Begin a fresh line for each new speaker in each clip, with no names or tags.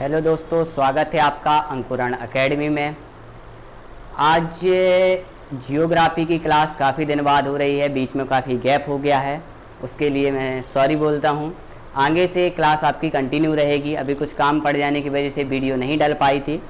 Hello दोस्तों, स्वागत है आपका अंकुरण एकेडमी में। आज जियोग्राफी की क्लास काफ़ी दिन बाद हो रही है, बीच में काफ़ी गैप हो गया है, उसके लिए मैं सॉरी बोलता हूँ। आगे से क्लास आपकी कंटिन्यू रहेगी। अभी कुछ काम पड़ जाने की वजह से वीडियो नहीं डल पाई थी।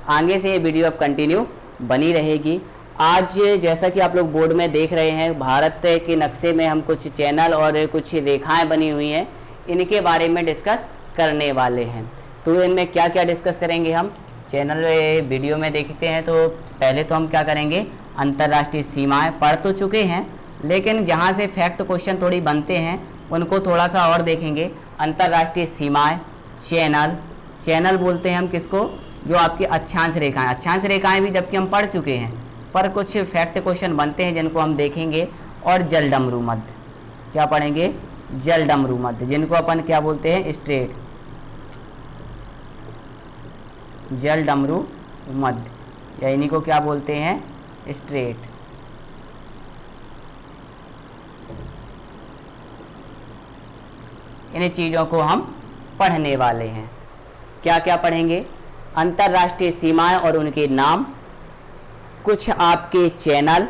आगे से ये वीडियो अब कंटिन्यू बनी रहेगी। आज जैसा कि आप लोग बोर्ड में देख रहे हैं, भारत के नक्शे में हम कुछ चैनल और कुछ रेखाएं बनी हुई हैं, इनके बारे में डिस्कस करने वाले हैं। तो इनमें क्या क्या डिस्कस करेंगे हम चैनल वीडियो में देखते हैं। तो पहले तो हम क्या करेंगे, अंतर्राष्ट्रीय सीमाएं पढ़ तो चुके हैं, लेकिन जहां से फैक्ट क्वेश्चन थोड़ी बनते हैं उनको थोड़ा सा और देखेंगे। अंतर्राष्ट्रीय सीमाएं, चैनल बोलते हैं हम किसको, जो आपकी अक्षांश रेखाएं भी जबकि हम पढ़ चुके हैं, पर कुछ फैक्ट क्वेश्चन बनते हैं जिनको हम देखेंगे। और जलडमरू मध्य, क्या पढ़ेंगे, जलडमरू मध्य, जिनको अपन क्या बोलते हैं, स्ट्रेट, जलडमरू मध्य, या इन्हीं को क्या बोलते हैं, स्ट्रेट। इन चीज़ों को हम पढ़ने वाले हैं। क्या क्या पढ़ेंगे, अंतर्राष्ट्रीय सीमाएं और उनके नाम, कुछ आपके चैनल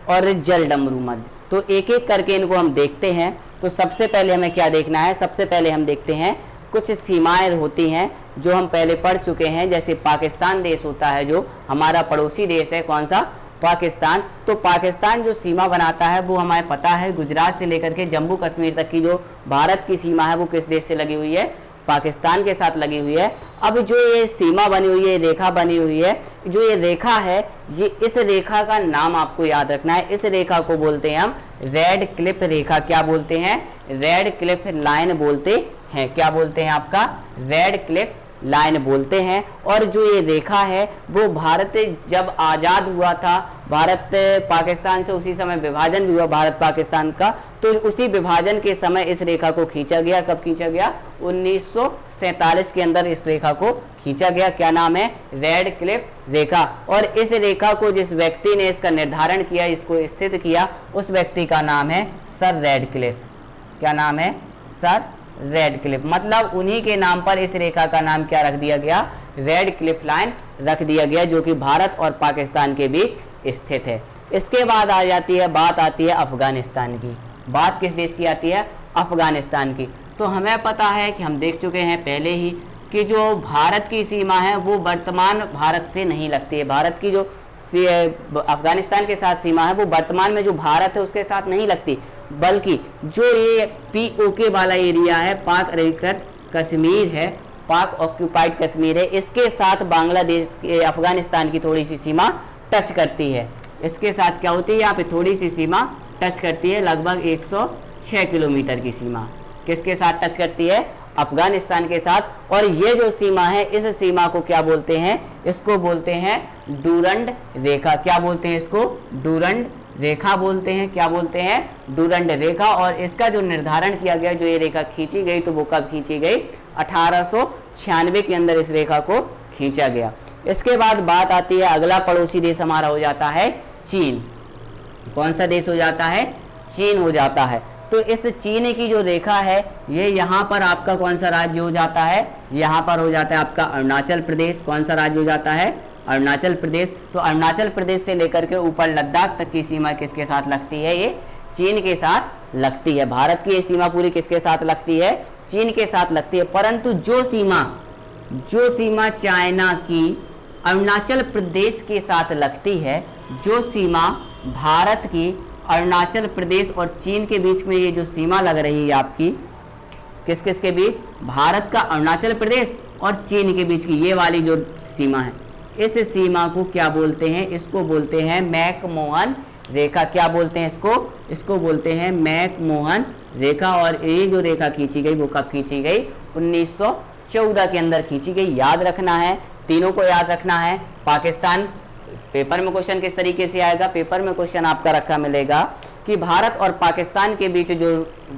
और जलडमरू मध्य। तो एक एक करके इनको हम देखते हैं। तो सबसे पहले हमें क्या देखना है, सबसे पहले हम देखते हैं कुछ सीमाएं होती हैं जो हम पहले पढ़ चुके हैं। जैसे पाकिस्तान देश होता है, जो हमारा पड़ोसी देश है, कौन सा, पाकिस्तान। तो पाकिस्तान जो सीमा बनाता है वो हमें पता है, गुजरात से लेकर के जम्मू कश्मीर तक की जो भारत की सीमा है वो किस देश से लगी हुई है, पाकिस्तान के साथ लगी हुई है। अब जो ये सीमा बनी हुई है, रेखा बनी हुई है, जो ये रेखा है, ये इस रेखा का नाम आपको याद रखना है। इस रेखा को बोलते हैं हम रेड क्लिफ रेखा। क्या बोलते हैं, रेड क्लिफ लाइन बोलते हैं। क्या बोलते हैं, आपका रेड क्लिफ लाइन बोलते हैं। और जो ये रेखा है वो भारत जब आज़ाद हुआ था, भारत पाकिस्तान से उसी समय विभाजन भी हुआ भारत पाकिस्तान का, तो उसी विभाजन के समय इस रेखा को खींचा गया। कब खींचा गया, 1947 के अंदर इस रेखा को खींचा गया। क्या नाम है, रेड क्लिफ रेखा। और इस रेखा को जिस व्यक्ति ने इसका निर्धारण किया, इसको स्थित किया, उस व्यक्ति का नाम है सर रेड क्लिफ। क्या नाम है, सर रेड क्लिफ। मतलब उन्हीं के नाम पर इस रेखा का नाम क्या रख दिया गया, रेड क्लिफ लाइन रख दिया गया, जो कि भारत और पाकिस्तान के बीच स्थित है। इसके बाद आ जाती है, बात आती है अफगानिस्तान की। बात किस देश की आती है, अफगानिस्तान की। तो हमें पता है कि हम देख चुके हैं पहले ही कि जो भारत की सीमा है वो वर्तमान भारत से नहीं लगती है। भारत की जो अफगानिस्तान के साथ सीमा है वो वर्तमान में जो भारत है उसके साथ नहीं लगती, बल्कि जो ये POK वाला एरिया है, पाक अधिकृत कश्मीर है, पाक ऑक्यूपाइड कश्मीर है, इसके साथ बांग्लादेश के अफगानिस्तान की थोड़ी सी सीमा टच करती है। इसके साथ क्या होती है, यहाँ पे थोड़ी सी सीमा टच करती है, लगभग 106 किलोमीटर की सीमा किसके साथ टच करती है, अफगानिस्तान के साथ। और ये जो सीमा है, इस सीमा को क्या बोलते हैं, इसको बोलते हैं डूरंड रेखा। क्या बोलते हैं, इसको डूरंड रेखा बोलते हैं। क्या बोलते हैं, डूरंड रेखा। और इसका जो निर्धारण किया गया, जो ये रेखा खींची गई, तो वो कब खींची गई, 1896 के अंदर इस रेखा को खींचा गया। इसके बाद बात आती है, अगला पड़ोसी देश हमारा हो जाता है चीन। कौन सा देश हो जाता है, चीन हो जाता है। तो इस चीन की जो रेखा है, ये यहाँ पर आपका कौन सा राज्य हो जाता है, यहाँ पर हो जाता है आपका अरुणाचल प्रदेश। कौन सा राज्य हो जाता है, अरुणाचल प्रदेश। तो अरुणाचल प्रदेश से लेकर के ऊपर लद्दाख तक की सीमा किसके साथ लगती है, ये चीन के साथ लगती है। भारत की ये सीमा पूरी किसके साथ लगती है, चीन के साथ लगती है। परंतु जो सीमा चाइना की अरुणाचल प्रदेश के साथ लगती है, जो सीमा भारत की अरुणाचल प्रदेश और चीन के बीच में ये जो सीमा लग रही है आपकी, किस किस के बीच, भारत का अरुणाचल प्रदेश और चीन के बीच की ये वाली जो सीमा है, इस सीमा को क्या बोलते हैं, इसको बोलते हैं मैकमोहन रेखा। क्या बोलते हैं इसको बोलते हैं मैकमोहन रेखा। और ये जो रेखा खींची गई वो कब खींची गई, 1914 के अंदर खींची गई। याद रखना है, तीनों को याद रखना है। पाकिस्तान, पेपर में क्वेश्चन किस तरीके से आएगा, पेपर में क्वेश्चन आपका रखा मिलेगा कि भारत और पाकिस्तान के बीच जो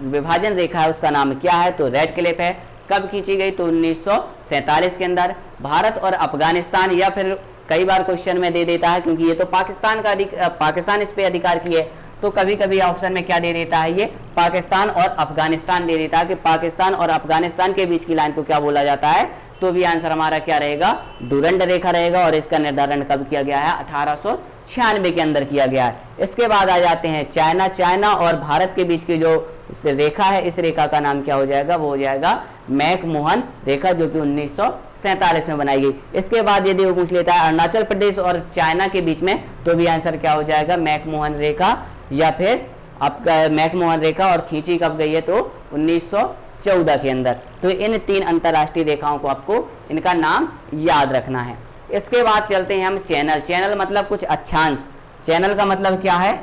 विभाजन रेखा है उसका नाम क्या है, तो रेड क्लिफ है। कब खींची गई, तो 1947 के अंदर। भारत और अफगानिस्तान, या फिर कई बार क्वेश्चन में दे देता है, क्योंकि ये तो पाकिस्तान इस पे अधिकार की है, तो कभी कभी ऑप्शन में क्या दे देता है, ये पाकिस्तान और अफगानिस्तान दे देता है कि पाकिस्तान और अफगानिस्तान के बीच की लाइन को क्या बोला जाता है, तो भी आंसर हमारा क्या रहेगा, डुरंड रेखा रहेगा। और इसका निर्धारण कब किया गया है, 1896 के अंदर किया गया है। इसके बाद आ जाते हैं चाइना। चाइना और भारत के बीच की जो रेखा है, इस रेखा का नाम क्या हो जाएगा, वो हो जाएगा मैकमोहन रेखा, जो कि 1947 में बनाई गई। इसके बाद यदि वो पूछ लेता है अरुणाचल प्रदेश और चाइना के बीच में, तो भी आंसर क्या हो जाएगा, मैकमोहन रेखा, या फिर आपका मैकमोहन रेखा। और खींची कब गई है, तो 1914 के अंदर। तो इन 3 अंतरराष्ट्रीय रेखाओं को आपको इनका नाम याद रखना है। इसके बाद चलते हैं हम चैनल। चैनल मतलब कुछ अक्षांश। चैनल का मतलब क्या है,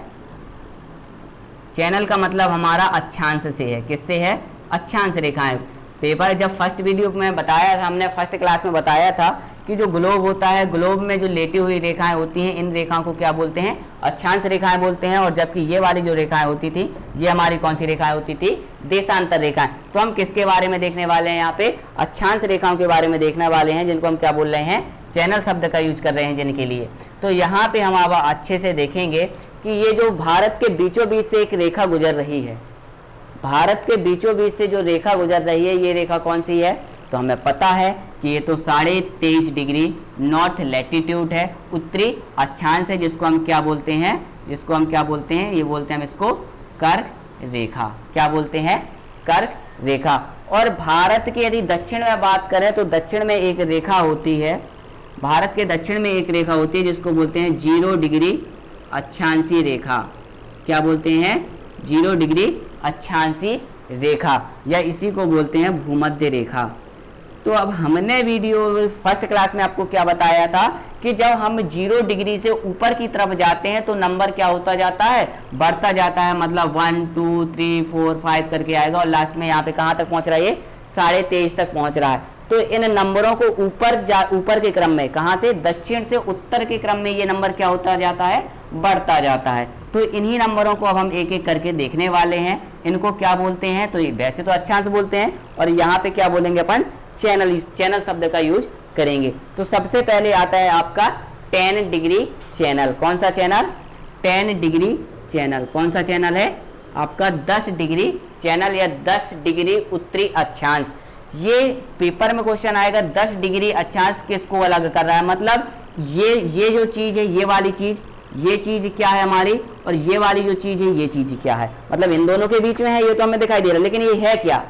चैनल का मतलब हमारा अक्षांश से है। किससे है, अक्षांश रेखाएं। पेपर जब फर्स्ट वीडियो में बताया था, हमने फर्स्ट क्लास में बताया था कि जो ग्लोब होता है, ग्लोब में जो लेटी हुई रेखाएं होती हैं, इन रेखाओं को क्या बोलते हैं, अक्षांश रेखाएं बोलते हैं। और जबकि ये वाली जो रेखाएं होती थी, ये हमारी कौन सी रेखाएं होती थी, देशांतर रेखाएं। तो हम किसके बारे में देखने वाले हैं, यहाँ पे अक्षांश रेखाओं के बारे में देखने वाले हैं, जिनको हम क्या बोल रहे हैं, चैनल शब्द का यूज कर रहे हैं जिनके लिए। तो यहाँ पे हम अब अच्छे से देखेंगे कि ये जो भारत के बीचों बीच से एक रेखा गुजर रही है, भारत के बीचों बीच से जो रेखा गुजर रही है, ये रेखा कौन सी है, तो हमें पता है कि ये तो 23.5 डिग्री नॉर्थ लैटिट्यूड है, उत्तरी अक्षांश है, जिसको हम क्या बोलते हैं, जिसको हम क्या बोलते हैं, ये बोलते हैं हम इसको कर्क रेखा। क्या बोलते हैं, कर्क रेखा। और भारत के यदि दक्षिण में बात करें, तो दक्षिण में एक रेखा होती है, भारत के दक्षिण में एक रेखा होती है, जिसको बोलते हैं 0 डिग्री अक्षांशीय रेखा। क्या बोलते हैं, 0 डिग्री अक्षांशीय रेखा, या इसी को बोलते हैं भूमध्य रेखा। तो अब हमने वीडियो फर्स्ट क्लास में आपको क्या बताया था कि जब हम 0 डिग्री से ऊपर की तरफ जाते हैं तो नंबर क्या होता जाता है, बढ़ता जाता है। मतलब 1 2 3 4 5 करके आएगा, और लास्ट में यहाँ पे कहाँ तक पहुँच रहा है, ये 23.5 तक पहुँच रहा है। तो इन नंबरों को ऊपर के क्रम में, कहाँ से, दक्षिण से उत्तर के क्रम में ये नंबर क्या होता जाता है, बढ़ता जाता है। तो इन्हीं नंबरों को अब हम एक एक करके देखने वाले हैं। इनको क्या बोलते हैं, तो वैसे तो अक्षांश बोलते हैं, और यहाँ पे क्या बोलेंगे अपन, चैनल। चैनल शब्द का यूज करेंगे। तो सबसे पहले आता है आपका 10 डिग्री चैनल। कौन सा चैनल, 10 डिग्री चैनल। कौन सा चैनल है आपका, 10 डिग्री चैनल, या 10 डिग्री उत्तरी अक्षांश। ये पेपर में क्वेश्चन आएगा, 10 डिग्री अक्षांश किसको अलग कर रहा है। मतलब ये जो चीज है, ये वाली चीज, ये चीज क्या है हमारी, और ये वाली जो चीज है, ये चीज क्या है। मतलब इन दोनों के बीच में है, ये तो हमें दिखाई दे रहा है, लेकिन ये है क्या,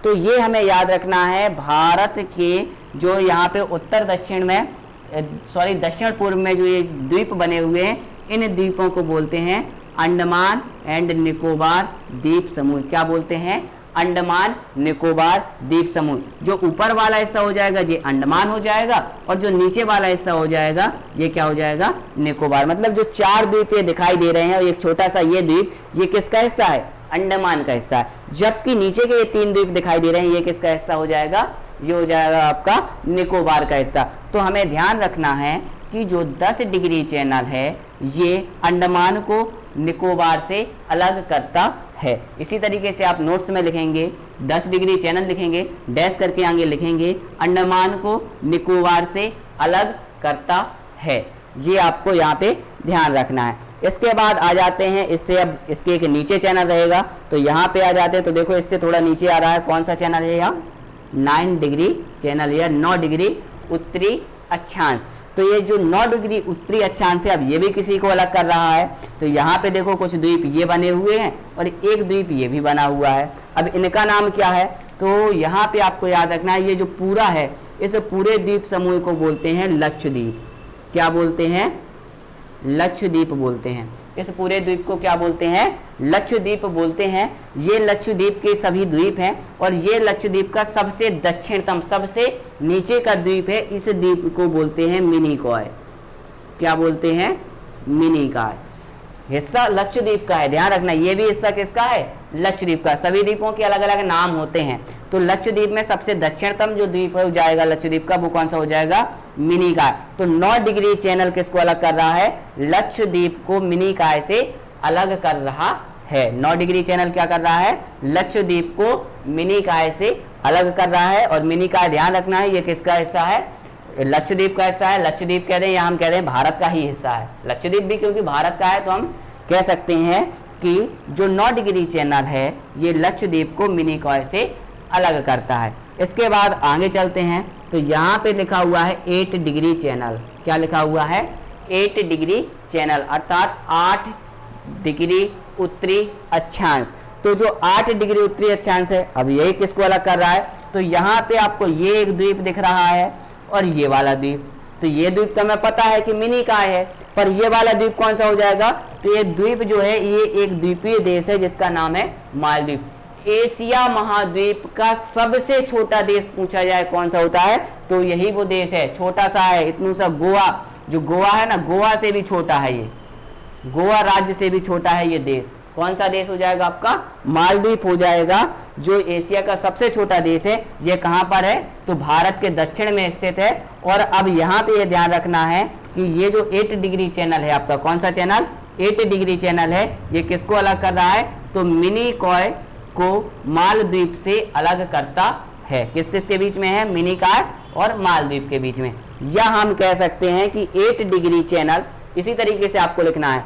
तो ये हमें याद रखना है। भारत के जो यहाँ पे उत्तर दक्षिण में, दक्षिण पूर्व में जो ये द्वीप बने हुए हैं, इन द्वीपों को बोलते हैं अंडमान एंड निकोबार द्वीप समूह। क्या बोलते हैं, अंडमान निकोबार द्वीप समूह। जो ऊपर वाला हिस्सा हो जाएगा ये अंडमान हो जाएगा, और जो नीचे वाला हिस्सा हो जाएगा ये क्या हो जाएगा, निकोबार। मतलब जो 4 द्वीप ये दिखाई दे रहे हैं, और एक छोटा सा ये द्वीप, ये किसका हिस्सा है, अंडमान का हिस्सा है। जबकि नीचे के ये 3 द्वीप दिखाई दे रहे हैं, ये किसका हिस्सा हो जाएगा, ये हो जाएगा आपका निकोबार का हिस्सा। तो हमें ध्यान रखना है कि जो 10 डिग्री चैनल है, ये अंडमान को निकोबार से अलग करता है। इसी तरीके से आप नोट्स में लिखेंगे, 10 डिग्री चैनल लिखेंगे, डैश करके आगे लिखेंगे अंडमान को निकोबार से अलग करता है। ये आपको यहाँ पे ध्यान रखना है। इसके बाद आ जाते हैं, इससे अब इसके एक नीचे चैनल रहेगा, तो यहाँ पे आ जाते हैं। तो देखो इससे थोड़ा नीचे आ रहा है, कौन सा चैनल है यहाँ, 9 डिग्री चैनल, या 9 डिग्री उत्तरी अक्षांश। तो ये जो 9 डिग्री उत्तरी अक्षांश है, अब ये भी किसी को अलग कर रहा है। तो यहाँ पे देखो कुछ द्वीप ये बने हुए हैं, और एक द्वीप ये भी बना हुआ है। अब इनका नाम क्या है, तो यहाँ पे आपको याद रखना है, ये जो पूरा है, इस पूरे द्वीप समूह को बोलते हैं लक्षद्वीप। क्या बोलते हैं, लक्षद्वीप बोलते हैं। इस पूरे द्वीप को क्या बोलते हैं, लक्षद्वीप बोलते हैं। ये लक्षद्वीप के सभी द्वीप हैं, और ये लक्षद्वीप का सबसे दक्षिणतम, सबसे नीचे का द्वीप है। इस द्वीप को बोलते हैं मिनिकॉय। क्या बोलते हैं, मिनिकॉय। हिस्सा लक्षद्वीप का है, ध्यान रखना, ये भी हिस्सा किसका है, लक्षद्वीप का। सभी द्वीपों के अलग अलग नाम होते हैं। तो लक्षद्वीप में सबसे दक्षिणतम जो द्वीप हो जाएगा लक्षद्वीप का, वो कौन सा हो जाएगा, मिनिकॉय। तो 9 डिग्री चैनल किसको अलग कर रहा है, लक्षद्वीप को मिनिकॉय से अलग कर रहा है। 9 डिग्री चैनल क्या कर रहा है, लक्षद्वीप को मिनिकॉय से अलग कर रहा है। और मिनिकॉय ध्यान रखना है, ये किसका हिस्सा है, लक्षद्वीप का हिस्सा है। लक्षद्वीप कह रहे हैं, यहाँ हम कह रहे हैं भारत का ही हिस्सा है। लक्षद्वीप भी क्योंकि भारत का है, तो हम कह सकते हैं कि जो 9 डिग्री चैनल है, ये लक्षद्वीप को मिनिकॉय से अलग करता है। इसके बाद आगे चलते हैं। तो यहाँ पे लिखा हुआ है 8 डिग्री चैनल। क्या लिखा हुआ है? 8 डिग्री चैनल, अर्थात 8 डिग्री उत्तरी अक्षांश। तो जो 8 डिग्री उत्तरी अक्षांश है, अब यही किसको अलग कर रहा है? तो यहाँ पे आपको ये एक द्वीप दिख रहा है और ये वाला द्वीप। तो ये द्वीप तो हमें पता है कि मिनी का है, पर ये वाला द्वीप कौन सा हो जाएगा? तो ये द्वीप जो है ये एक द्वीपीय देश है जिसका नाम है मालदीव। एशिया महाद्वीप का सबसे छोटा देश पूछा जाए कौन सा होता है, तो यही वो देश है। छोटा सा है, इतना सा गोवा, जो गोवा है ना, गोवा से भी छोटा है ये, गोवा राज्य से भी छोटा है ये देश। कौन सा देश हो जाएगा आपका? मालदीव हो जाएगा, जो एशिया का सबसे छोटा देश है। ये कहाँ पर है? तो भारत के दक्षिण में स्थित है। और अब यहाँ पे ये ध्यान रखना है कि ये जो 8 डिग्री चैनल है आपका, कौन सा चैनल? 8 डिग्री चैनल है। ये किसको अलग कर रहा है? तो मिनिकॉय को मालदीव से अलग करता है। किस किस के बीच में है? मिनिकॉय और मालदीव के बीच में। या हम कह सकते हैं कि 8 डिग्री चैनल इसी तरीके से आपको लिखना है।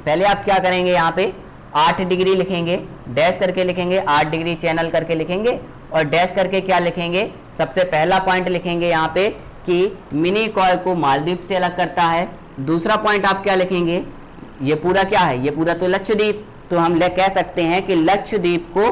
पहले आप क्या करेंगे? यहाँ पे 8 डिग्री लिखेंगे, डैश करके लिखेंगे, 8 डिग्री चैनल करके लिखेंगे और डैश करके क्या लिखेंगे? सबसे पहला पॉइंट लिखेंगे यहाँ पे कि मिनिकॉय को मालदीव से अलग करता है। दूसरा पॉइंट आप क्या लिखेंगे? ये पूरा क्या है? ये पूरा तो लक्षद्वीप, तो हम कह सकते हैं कि लक्षद्वीप को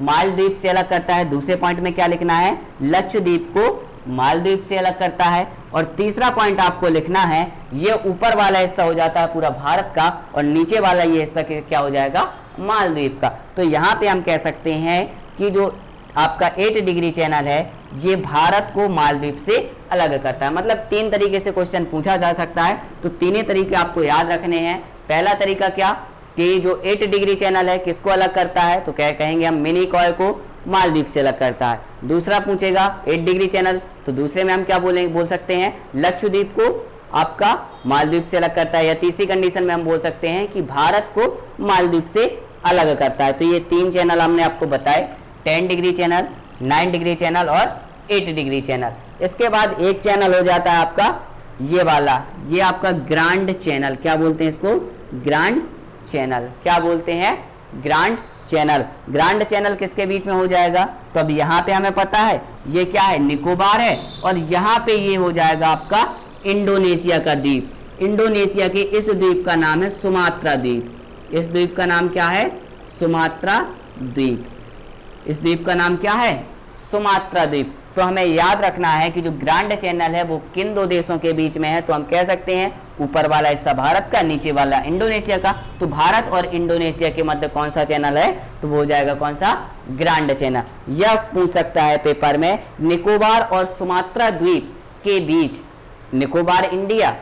मालदीव से अलग करता है। दूसरे पॉइंट में क्या लिखना है? लक्षद्वीप को मालदीव से अलग करता है। और तीसरा पॉइंट आपको लिखना है, ये ऊपर वाला हिस्सा हो जाता है पूरा भारत का और नीचे वाला ये हिस्सा क्या हो जाएगा? मालदीव का। तो यहाँ पे हम कह सकते हैं कि जो आपका 8 डिग्री चैनल है ये भारत को मालदीव से अलग करता है। मतलब 3 तरीके से क्वेश्चन पूछा जा सकता है, तो तीनों तरीके आपको याद रखने हैं। पहला तरीका क्या कि जो 8 डिग्री चैनल है किसको अलग करता है? तो क्या कहेंगे हम? मिनिकॉय को मालदीव से अलग करता है। दूसरा पूछेगा 8 डिग्री चैनल, तो दूसरे में हम क्या बोल सकते हैं? लक्षद्वीप को आपका मालदीव से अलग करता है। या तीसरी कंडीशन में हम बोल सकते हैं कि भारत को मालदीव से अलग करता है। तो ये 3 चैनल हमने आपको बताए, 10 डिग्री चैनल, 9 डिग्री चैनल और 8 डिग्री चैनल। इसके बाद एक चैनल हो जाता है आपका ये वाला, ये आपका ग्रांड चैनल। क्या बोलते हैं इसको? Grand channel. क्या बोलते हैं? Grand channel. ग्रांड चैनल किसके बीच में हो जाएगा? तो अब यहाँ पे हमें पता है ये क्या है? निकोबार है। और यहाँ पे ये हो जाएगा आपका इंडोनेशिया का द्वीप। इंडोनेशिया के इस द्वीप का नाम है सुमात्रा द्वीप। इस द्वीप का नाम क्या है? सुमात्रा द्वीप। इस द्वीप का नाम क्या है? सुमात्रा द्वीप। तो हमें याद रखना है कि जो ग्रांड चैनल है वो किन 2 देशों के बीच में है? तो हम कह सकते हैं ऊपर वाला हिस्सा भारत का, नीचे वाला इंडोनेशिया का। तो भारत और इंडोनेशिया के मध्य कौन सा चैनल है? तो वो हो जाएगा कौन सा? Grand channel. यह पूछ सकता है पेपर में, निकोबार और सुमात्रा द्वीप के बीच, निकोबार इंडिया,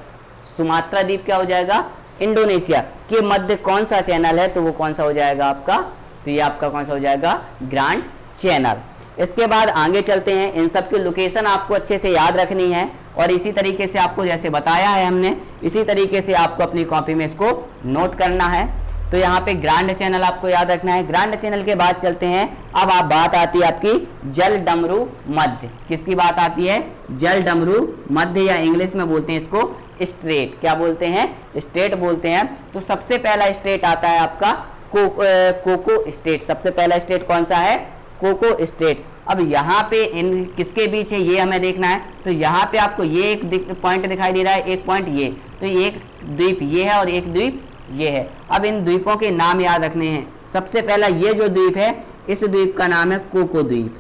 सुमात्रा द्वीप क्या हो जाएगा? इंडोनेशिया के मध्य कौन सा चैनल है? तो वो कौन सा हो जाएगा आपका? तो ये आपका कौन सा हो जाएगा? Grand channel. इसके बाद आगे चलते हैं। इन सब की लोकेशन आपको अच्छे से याद रखनी है और इसी तरीके से आपको जैसे बताया है हमने, इसी तरीके से आपको अपनी कॉपी में इसको नोट करना है। तो यहाँ पे ग्रांड चैनल आपको याद रखना है। ग्रांड चैनल के बाद चलते हैं, अब आप बात आती है आपकी जल डमरू मध्य। किसकी बात आती है? जल डमरू मध्य, या इंग्लिश में बोलते हैं इसको स्ट्रेट। क्या बोलते हैं? स्ट्रेट बोलते हैं। तो सबसे पहला स्टेट आता है आपका कोको स्टेट। सबसे पहला स्टेट कौन सा है? कोको स्टेट। अब यहाँ पे इन किसके बीच है ये हमें देखना है। तो यहाँ पे आपको ये एक पॉइंट दिखाई दे रहा है, एक पॉइंट ये, तो एक द्वीप ये है और एक द्वीप ये है। अब इन द्वीपों के नाम याद रखने हैं। सबसे पहला ये जो द्वीप है, इस द्वीप का नाम है कोको द्वीप।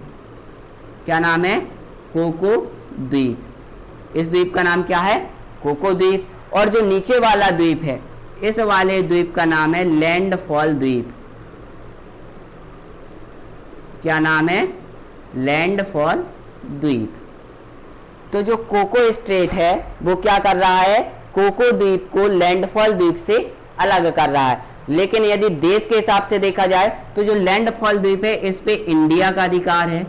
क्या नाम है? कोको द्वीप। इस द्वीप का नाम क्या है? कोको द्वीप। और जो नीचे वाला द्वीप है, इस वाले द्वीप का नाम है लैंडफॉल द्वीप। क्या नाम है? लैंडफॉल द्वीप। तो जो कोको स्टेट है वो क्या कर रहा है? कोको द्वीप को लैंडफॉल द्वीप से अलग कर रहा है। लेकिन यदि देश के हिसाब से देखा जाए तो जो लैंडफॉल द्वीप है इस पे इंडिया का अधिकार है।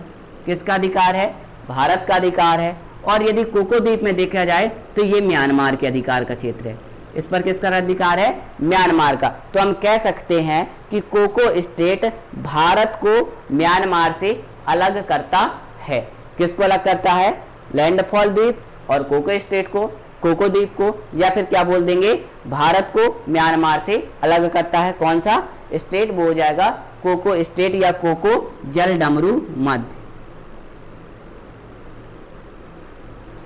किसका अधिकार है? भारत का अधिकार है। और यदि कोको द्वीप में देखा जाए तो ये म्यांमार के अधिकार का क्षेत्र है। इस पर किसका अधिकार है? म्यांमार का। तो हम कह सकते हैं कि कोको स्टेट भारत को म्यांमार से अलग करता है। किसको अलग करता है? लैंडफॉल द्वीप और कोको स्टेट को, कोको द्वीप को, या फिर क्या बोल देंगे? भारत को म्यांमार से अलग करता है। कौन सा स्टेट? वो हो जाएगा कोको स्टेट या कोको जल डमरू मध्य।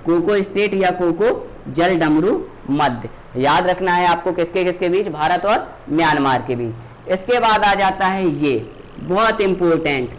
कोको स्टेट या कोको जल डमरू मध्य। याद रखना है आपको किसके किसके बीच, भारत और म्यांमार के बीच। इसके बाद आ जाता है ये बहुत इंपॉर्टेंट,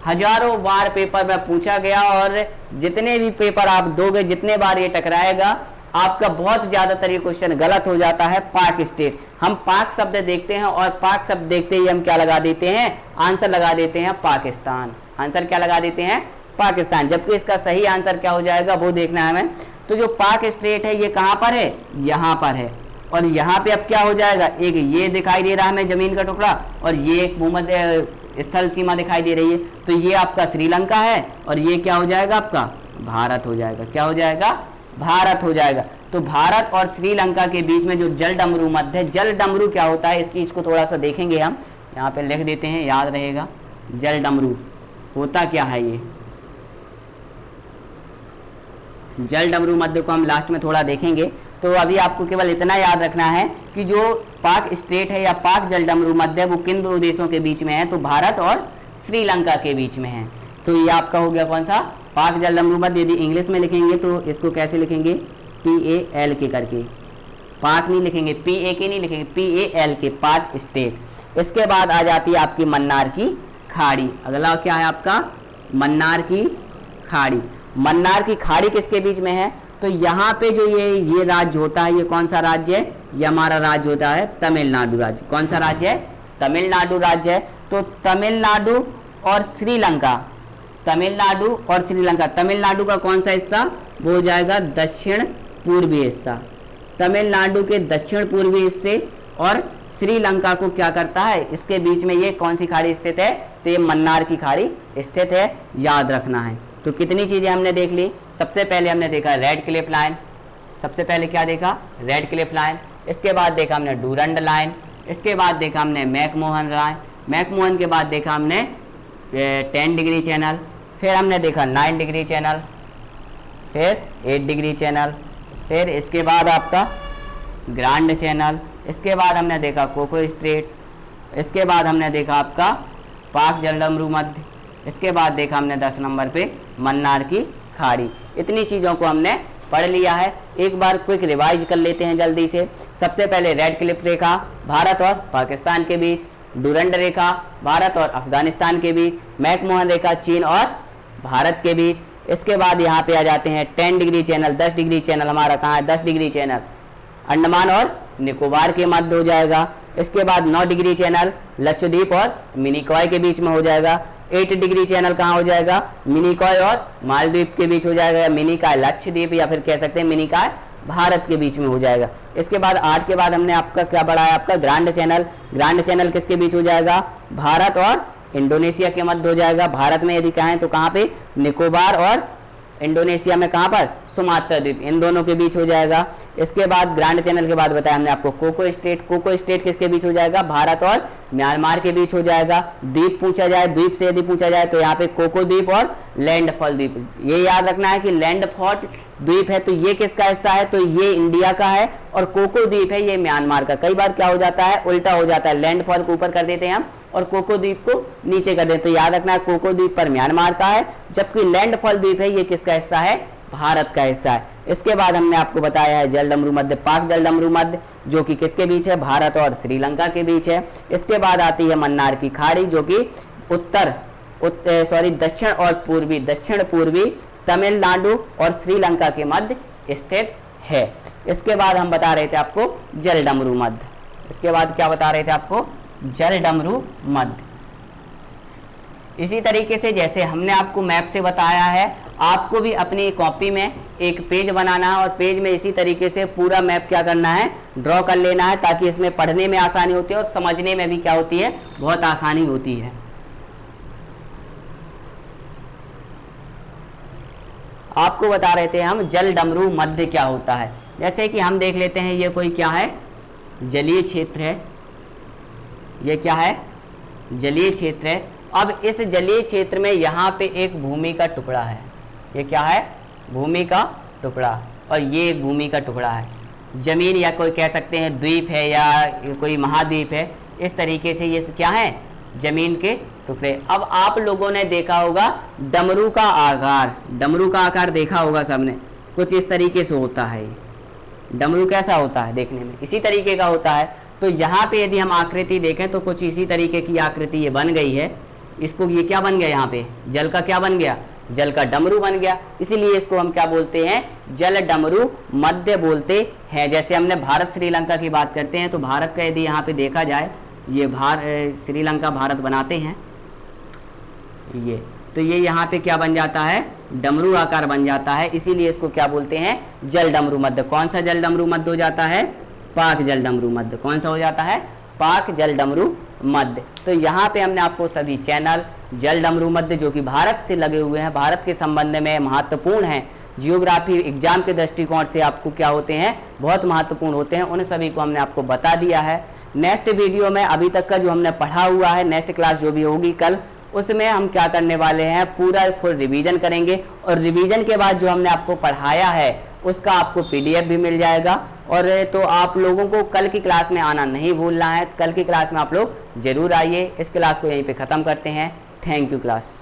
हजारों बार पेपर में पूछा गया और जितने भी पेपर आप दोगे, जितने बार ये टकराएगा, आपका बहुत ज्यादातर ये क्वेश्चन गलत हो जाता है। पाक स्टेट, हम पाक शब्द देखते हैं और पाक शब्द देखते ही हम क्या लगा देते हैं, आंसर लगा देते हैं पाकिस्तान। आंसर क्या लगा देते हैं, पाकिस्तान, जबकि इसका सही आंसर क्या हो जाएगा वो देखना है हमें। तो जो पाक स्टेट है ये कहाँ पर है, यहाँ पर है, और यहाँ पे अब क्या हो जाएगा, एक ये दिखाई दे रहा है हमें जमीन का टुकड़ा, और ये एक भूमध्य स्थल सीमा दिखाई दे रही है, तो ये आपका श्रीलंका है, और ये क्या हो जाएगा आपका भारत हो जाएगा। क्या हो जाएगा, भारत हो जाएगा। तो भारत और श्रीलंका के बीच में जो जल डमरू मध्य है, जल डमरू क्या होता है, इस चीज को थोड़ा सा देखेंगे हम, यहाँ पे लिख देते हैं, याद रहेगा। जल डमरू होता क्या है, ये जल डमरू मध्य को हम लास्ट में थोड़ा देखेंगे। तो अभी आपको केवल इतना याद रखना है कि जो पाक स्टेट है या पाक जल डमरू मध्य वो किन दो देशों के बीच में है, तो भारत और श्रीलंका के बीच में है। तो ये आपका हो गया कौन सा, पाक जल डमरू मध्य। यदि इंग्लिश में लिखेंगे तो इसको कैसे लिखेंगे, PAL करके, पाक नहीं लिखेंगे, PAK नहीं लिखेंगे, PAL के, पाक स्टेट। इसके बाद आ जाती है आपकी मन्नार की खाड़ी। अगला क्या है आपका, मन्नार की खाड़ी। मन्नार की खाड़ी किसके बीच में है, तो यहाँ पे जो ये राज्य होता है, ये कौन सा राज्य है, ये हमारा राज्य होता है तमिलनाडु राज्य। कौन सा राज्य है, तमिलनाडु राज्य है। तो तमिलनाडु और श्रीलंका, तमिलनाडु और श्रीलंका, तमिलनाडु का कौन सा हिस्सा, वो हो जाएगा दक्षिण पूर्वी हिस्सा। तमिलनाडु के दक्षिण पूर्वी हिस्से और श्रीलंका को क्या करता है, इसके बीच में ये कौन सी खाड़ी स्थित है, तो ये मन्नार की खाड़ी स्थित है, याद रखना है। तो कितनी चीजें हमने देख ली, सबसे पहले हमने देखा रेड क्लिफ लाइन, सबसे पहले क्या देखा, रेड क्लिफ लाइन। इसके बाद देखा हमने डूरंड लाइन, इसके बाद देखा हमने मैकमोहन लाइन, मैकमोहन के बाद देखा हमने 10 डिग्री चैनल, फिर हमने देखा 9 डिग्री चैनल, फिर 8 डिग्री चैनल, फिर इसके बाद आपका ग्रांड चैनल, इसके बाद हमने देखा कोको स्ट्रेट, इसके बाद हमने देखा आपका पाक जल डमरू मध्य, इसके बाद देखा हमने 10 नंबर पे मन्नार की खाड़ी। इतनी चीज़ों को हमने पढ़ लिया है। एक बार क्विक रिवाइज कर लेते हैं जल्दी से। सबसे पहले रेड क्लिफ रेखा भारत और पाकिस्तान के बीच, डूरंड रेखा भारत और अफगानिस्तान के बीच, मैकमोहन रेखा चीन और भारत के बीच। इसके बाद यहाँ पे आ जाते हैं 10 डिग्री चैनल, 10 डिग्री चैनल हमारा कहाँ है, 10 डिग्री चैनल अंडमान और निकोबार के मध्य हो जाएगा। इसके बाद 9 डिग्री चैनल लक्षद्वीप और मिनिकॉय के बीच में हो जाएगा। 8 डिग्री चैनल कहाँ हो जाएगा, मिनिकॉय और मालदीव के बीच हो जाएगा, मिनिकॉय लक्षद्वीप या फिर कह सकते हैं मिनिकॉय भारत के बीच में हो जाएगा। इसके बाद 8 के बाद हमने आपका क्या पढ़ा है, आपका ग्रांड चैनल। ग्रांड चैनल किसके बीच हो जाएगा, भारत और इंडोनेशिया के मध्य हो जाएगा। भारत में यदि कहें तो कहाँ पे, निकोबार, और इंडोनेशिया में कहाँ पर, सुमात्रा द्वीप, इन दोनों के बीच हो जाएगा। इसके बाद ग्रांड चैनल के बाद बताया हमने आपको कोको स्टेट। कोको स्टेट किसके बीच हो जाएगा, भारत और म्यांमार के बीच हो जाएगा। द्वीप पूछा जाए, द्वीप से यदि पूछा जाए तो यहाँ पे कोको द्वीप और लैंडफॉल द्वीप। ये याद रखना है कि लैंडफॉल द्वीप है तो ये किसका हिस्सा है, तो ये इंडिया का है, और कोको द्वीप है ये म्यांमार का। कई बार क्या हो जाता है, उल्टा हो जाता है, लैंडफॉल को ऊपर कर देते हैं हम और कोको द्वीप को नीचे कर देते हैं। तो याद रखना है कोको द्वीप पर म्यांमार का है, जबकि लैंडफॉल द्वीप है ये किसका हिस्सा है, भारत का हिस्सा है। इसके बाद हमने आपको बताया है जल डमरू मध्य, पाक जल डमरू मध्य, जो कि किसके बीच है, भारत और श्रीलंका के बीच है। इसके बाद आती है मन्नार की खाड़ी, जो कि दक्षिण पूर्वी तमिलनाडु और श्रीलंका के मध्य स्थित है। इसके बाद हम बता रहे थे आपको जल डमरू मध्य। इसके बाद क्या बता रहे थे आपको, जल डमरू मध्य। इसी तरीके से जैसे हमने आपको मैप से बताया है, आपको भी अपनी कॉपी में एक पेज बनाना है और पेज में इसी तरीके से पूरा मैप क्या करना है, ड्रॉ कर लेना है, ताकि इसमें पढ़ने में आसानी होती है और समझने में भी क्या होती है, बहुत आसानी होती है। आपको बता रहे थे हम जल डमरू मध्य क्या होता है। जैसे कि हम देख लेते हैं, ये कोई क्या है, जलीय क्षेत्र है, ये क्या है, जलीय क्षेत्र है। अब इस जलीय क्षेत्र में यहाँ पे एक भूमि का टुकड़ा है, ये क्या है, भूमि का टुकड़ा, और ये एक भूमि का टुकड़ा है, जमीन या कोई कह सकते हैं द्वीप है या कोई महाद्वीप है। इस तरीके से ये क्या है, जमीन के टुकड़े। अब आप लोगों ने देखा होगा डमरू का आकार, डमरू का आकार देखा होगा सबने, कुछ इस तरीके से होता है। डमरू कैसा होता है देखने में, इसी तरीके का होता है। तो यहाँ पे यदि हम आकृति देखें तो कुछ इसी तरीके की आकृति ये बन गई है। इसको ये क्या बन गया, यहाँ पे जल का क्या बन गया, जल का डमरू बन गया। इसीलिए इसको हम क्या बोलते हैं, जल डमरू मध्य बोलते हैं। जैसे हमने भारत श्रीलंका की बात करते हैं तो भारत का यदि यहाँ पे देखा जाए, ये श्रीलंका भारत बनाते हैं ये, तो ये यहाँ पे क्या बन जाता है, डमरू आकार बन जाता है। इसीलिए इसको क्या बोलते हैं, जल डमरू मध्य। कौन सा जल डमरू मध्य हो जाता है, पाक जल डमरू मध्य। कौन सा हो जाता है, पाक जल डमरू मध्य। तो यहाँ पे हमने आपको सभी चैनल जल डमरू मध्य जो कि भारत से लगे हुए हैं, भारत के संबंध में महत्वपूर्ण हैं, जियोग्राफी एग्जाम के दृष्टिकोण से आपको क्या होते हैं, बहुत महत्वपूर्ण होते हैं, उन सभी को हमने आपको बता दिया है। नेक्स्ट वीडियो में अभी तक का जो हमने पढ़ा हुआ है, नेक्स्ट क्लास जो भी होगी कल, उसमें हम क्या करने वाले हैं, पूरा फुल रिवीजन करेंगे। और रिवीजन के बाद जो हमने आपको पढ़ाया है उसका आपको PDF भी मिल जाएगा। और तो आप लोगों को कल की क्लास में आना नहीं भूलना है, कल की क्लास में आप लोग जरूर आइए। इस क्लास को यहीं पे ख़त्म करते हैं। Thank you class.